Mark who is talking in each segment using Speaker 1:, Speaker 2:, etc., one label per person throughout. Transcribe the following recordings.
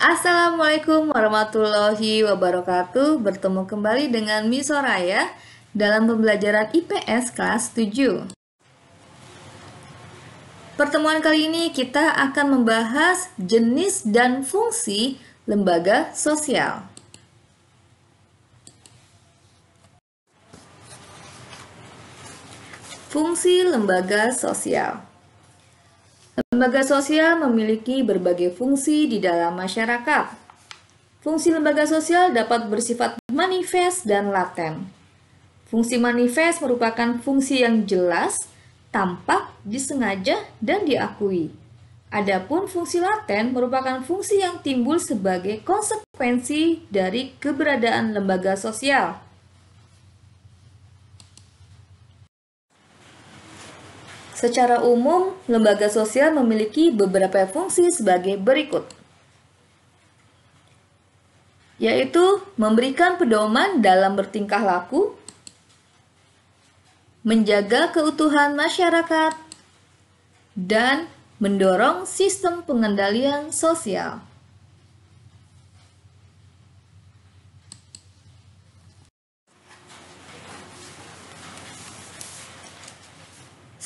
Speaker 1: Assalamualaikum warahmatullahi wabarakatuh. Bertemu kembali dengan Miss Soraya dalam pembelajaran IPS kelas 7. Pertemuan kali ini kita akan membahas jenis dan fungsi lembaga sosial. Fungsi lembaga sosial. Lembaga sosial memiliki berbagai fungsi di dalam masyarakat. Fungsi lembaga sosial dapat bersifat manifest dan laten. Fungsi manifest merupakan fungsi yang jelas, tampak, disengaja, dan diakui. Adapun fungsi laten merupakan fungsi yang timbul sebagai konsekuensi dari keberadaan lembaga sosial. Secara umum, lembaga sosial memiliki beberapa fungsi sebagai berikut, yaitu memberikan pedoman dalam bertingkah laku, menjaga keutuhan masyarakat, dan mendorong sistem pengendalian sosial.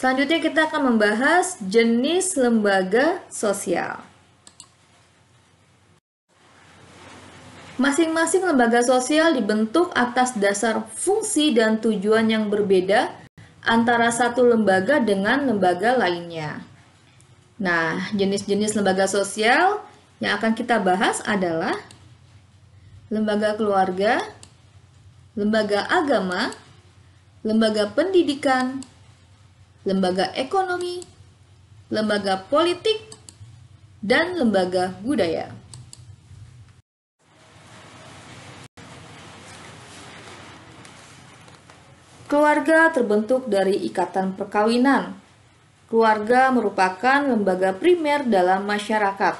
Speaker 1: Selanjutnya kita akan membahas jenis lembaga sosial. Masing-masing lembaga sosial dibentuk atas dasar fungsi dan tujuan yang berbeda antara satu lembaga dengan lembaga lainnya. Nah, jenis-jenis lembaga sosial yang akan kita bahas adalah lembaga keluarga, lembaga agama, lembaga pendidikan, lembaga ekonomi, lembaga politik, dan lembaga budaya. Keluarga terbentuk dari ikatan perkawinan. Keluarga merupakan lembaga primer dalam masyarakat.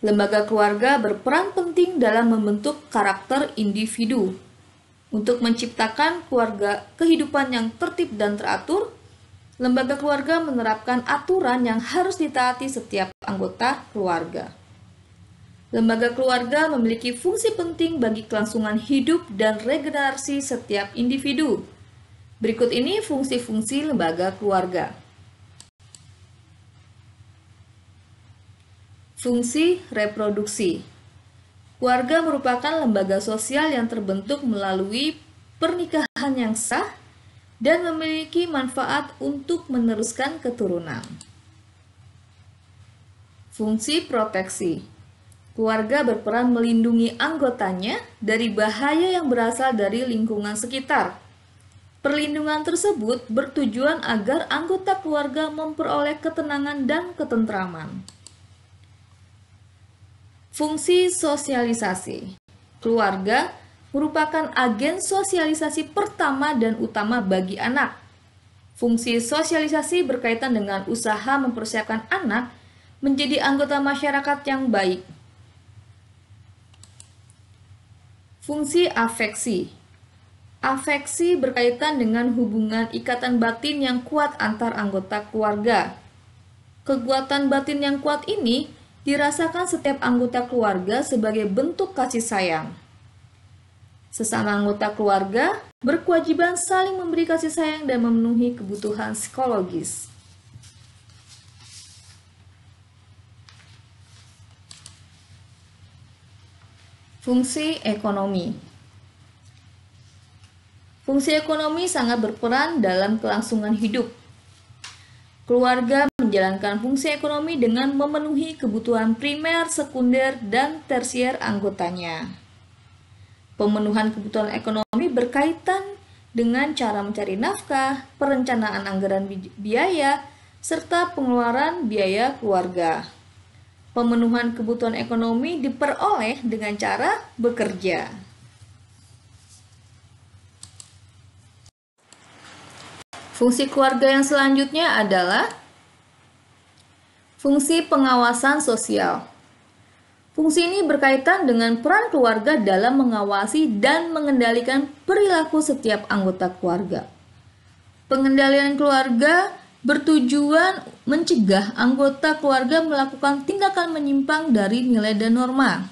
Speaker 1: Lembaga keluarga berperan penting dalam membentuk karakter individu. Untuk menciptakan kehidupan yang tertib dan teratur, lembaga keluarga menerapkan aturan yang harus ditaati setiap anggota keluarga. Lembaga keluarga memiliki fungsi penting bagi kelangsungan hidup dan regenerasi setiap individu. Berikut ini fungsi-fungsi lembaga keluarga. Fungsi reproduksi. Keluarga merupakan lembaga sosial yang terbentuk melalui pernikahan yang sah dan memiliki manfaat untuk meneruskan keturunan. Fungsi proteksi. Keluarga berperan melindungi anggotanya dari bahaya yang berasal dari lingkungan sekitar. Perlindungan tersebut bertujuan agar anggota keluarga memperoleh ketenangan dan ketentraman. Fungsi sosialisasi. Keluarga merupakan agen sosialisasi pertama dan utama bagi anak. Fungsi sosialisasi berkaitan dengan usaha mempersiapkan anak menjadi anggota masyarakat yang baik. Fungsi afeksi. Afeksi berkaitan dengan hubungan ikatan batin yang kuat antar anggota keluarga. Kekuatan batin yang kuat ini dirasakan setiap anggota keluarga sebagai bentuk kasih sayang. Sesama anggota keluarga berkewajiban saling memberi kasih sayang dan memenuhi kebutuhan psikologis. Fungsi ekonomi. Fungsi ekonomi sangat berperan dalam kelangsungan hidup. Keluarga menjalankan fungsi ekonomi dengan memenuhi kebutuhan primer, sekunder, dan tersier anggotanya. Pemenuhan kebutuhan ekonomi berkaitan dengan cara mencari nafkah, perencanaan anggaran biaya, serta pengeluaran biaya keluarga. Pemenuhan kebutuhan ekonomi diperoleh dengan cara bekerja. Fungsi keluarga yang selanjutnya adalah fungsi pengawasan sosial. Fungsi ini berkaitan dengan peran keluarga dalam mengawasi dan mengendalikan perilaku setiap anggota keluarga. Pengendalian keluarga bertujuan mencegah anggota keluarga melakukan tindakan menyimpang dari nilai dan norma.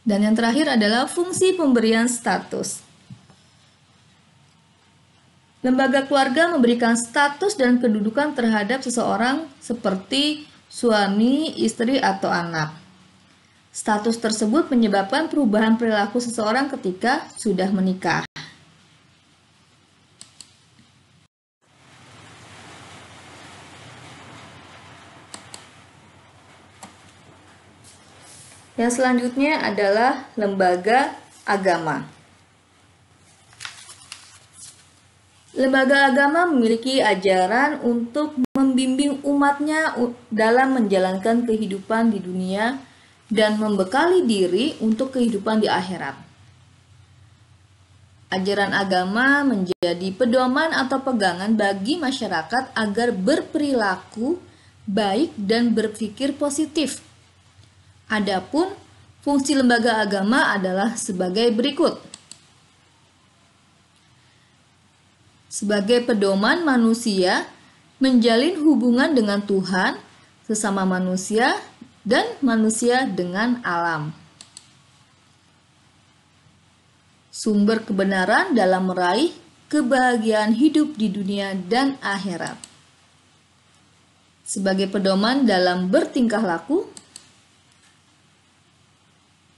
Speaker 1: Dan yang terakhir adalah fungsi pemberian status. Lembaga keluarga memberikan status dan kedudukan terhadap seseorang seperti suami, istri, atau anak. Status tersebut menyebabkan perubahan perilaku seseorang ketika sudah menikah. Yang selanjutnya adalah lembaga agama. Lembaga agama memiliki ajaran untuk membimbing umatnya dalam menjalankan kehidupan di dunia dan membekali diri untuk kehidupan di akhirat. Ajaran agama menjadi pedoman atau pegangan bagi masyarakat agar berperilaku baik dan berpikir positif. Adapun fungsi lembaga agama adalah sebagai berikut. Sebagai pedoman manusia menjalin hubungan dengan Tuhan, sesama manusia, dan manusia dengan alam. Sumber kebenaran dalam meraih kebahagiaan hidup di dunia dan akhirat. Sebagai pedoman dalam bertingkah laku,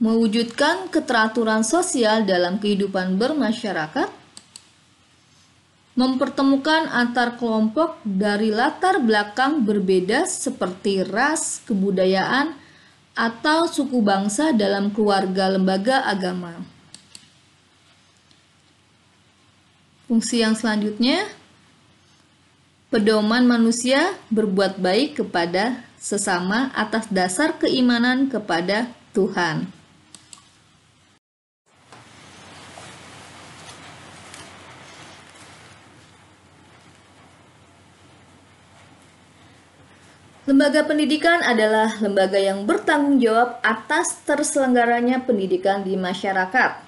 Speaker 1: mewujudkan keteraturan sosial dalam kehidupan bermasyarakat, mempertemukan antar kelompok dari latar belakang berbeda seperti ras, kebudayaan, atau suku bangsa dalam keluarga lembaga agama. Fungsi yang selanjutnya, pedoman manusia berbuat baik kepada sesama atas dasar keimanan kepada Tuhan. Lembaga pendidikan adalah lembaga yang bertanggung jawab atas terselenggaranya pendidikan di masyarakat.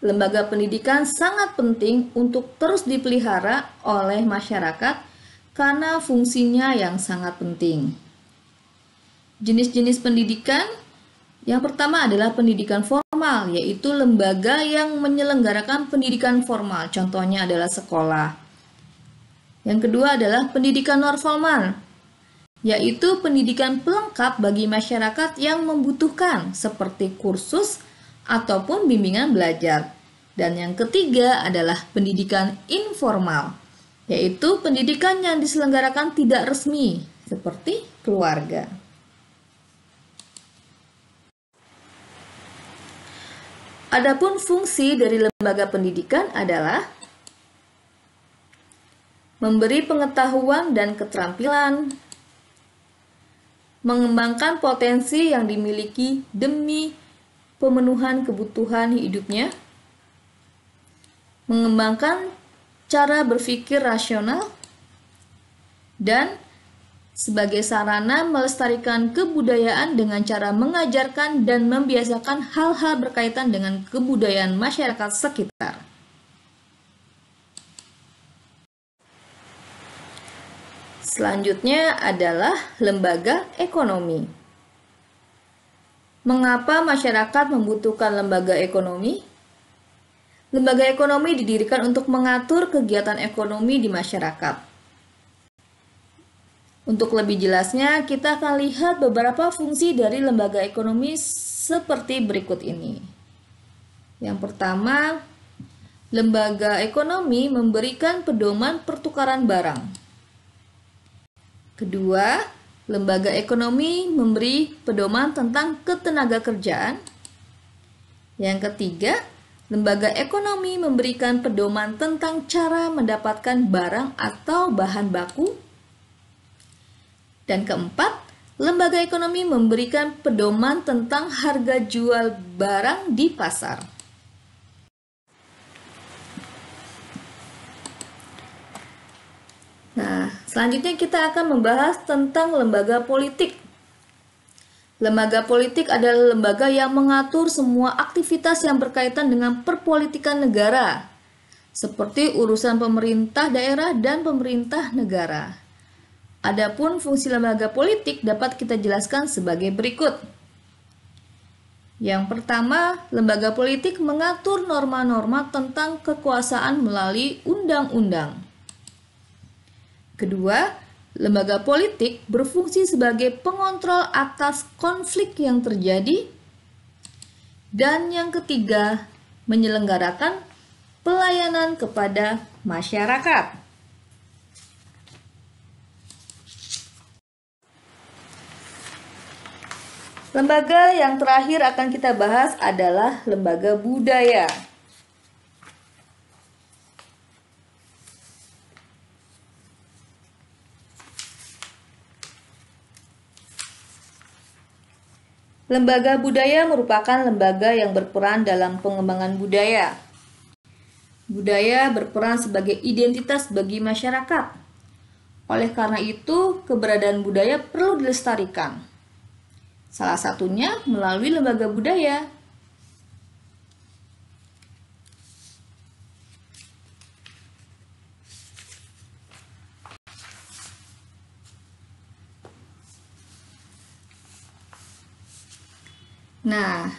Speaker 1: Lembaga pendidikan sangat penting untuk terus dipelihara oleh masyarakat karena fungsinya yang sangat penting. Jenis-jenis pendidikan yang pertama adalah pendidikan formal, yaitu lembaga yang menyelenggarakan pendidikan formal, contohnya adalah sekolah. Yang kedua adalah pendidikan non formal, yaitu pendidikan pelengkap bagi masyarakat yang membutuhkan seperti kursus ataupun bimbingan belajar. Dan yang ketiga adalah pendidikan informal, yaitu pendidikan yang diselenggarakan tidak resmi seperti keluarga. Adapun fungsi dari lembaga pendidikan adalah memberi pengetahuan dan keterampilan, mengembangkan potensi yang dimiliki demi pemenuhan kebutuhan hidupnya, mengembangkan cara berpikir rasional, dan sebagai sarana melestarikan kebudayaan dengan cara mengajarkan dan membiasakan hal-hal berkaitan dengan kebudayaan masyarakat sekitar. Selanjutnya adalah lembaga ekonomi. Mengapa masyarakat membutuhkan lembaga ekonomi? Lembaga ekonomi didirikan untuk mengatur kegiatan ekonomi di masyarakat. Untuk lebih jelasnya, kita akan lihat beberapa fungsi dari lembaga ekonomi seperti berikut ini. Yang pertama, lembaga ekonomi memberikan pedoman pertukaran barang. Kedua, lembaga ekonomi memberi pedoman tentang ketenagakerjaan. Yang ketiga, lembaga ekonomi memberikan pedoman tentang cara mendapatkan barang atau bahan baku. Dan keempat, lembaga ekonomi memberikan pedoman tentang harga jual barang di pasar. Nah, selanjutnya kita akan membahas tentang lembaga politik. Lembaga politik adalah lembaga yang mengatur semua aktivitas yang berkaitan dengan perpolitikan negara, seperti urusan pemerintah daerah dan pemerintah negara. Adapun fungsi lembaga politik dapat kita jelaskan sebagai berikut. Yang pertama, lembaga politik mengatur norma-norma tentang kekuasaan melalui undang-undang. Kedua, lembaga politik berfungsi sebagai pengontrol atas konflik yang terjadi. Dan yang ketiga, menyelenggarakan pelayanan kepada masyarakat. Lembaga yang terakhir akan kita bahas adalah lembaga budaya. Lembaga budaya merupakan lembaga yang berperan dalam pengembangan budaya. Budaya berperan sebagai identitas bagi masyarakat. Oleh karena itu, keberadaan budaya perlu dilestarikan. Salah satunya melalui lembaga budaya. Nah,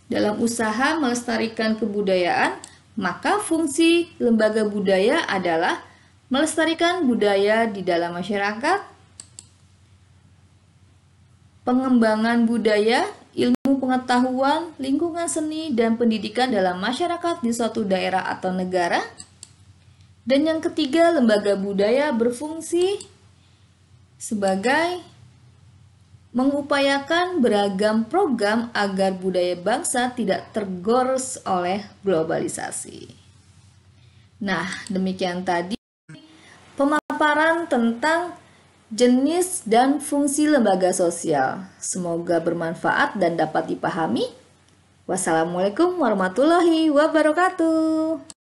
Speaker 1: dalam usaha melestarikan kebudayaan, maka fungsi lembaga budaya adalah melestarikan budaya di dalam masyarakat, pengembangan budaya, ilmu pengetahuan, lingkungan seni, dan pendidikan dalam masyarakat di suatu daerah atau negara. Dan yang ketiga, lembaga budaya berfungsi sebagai mengupayakan beragam program agar budaya bangsa tidak tergores oleh globalisasi. Nah, demikian tadi pemaparan tentang jenis dan fungsi lembaga sosial. Semoga bermanfaat dan dapat dipahami. Wassalamualaikum warahmatullahi wabarakatuh.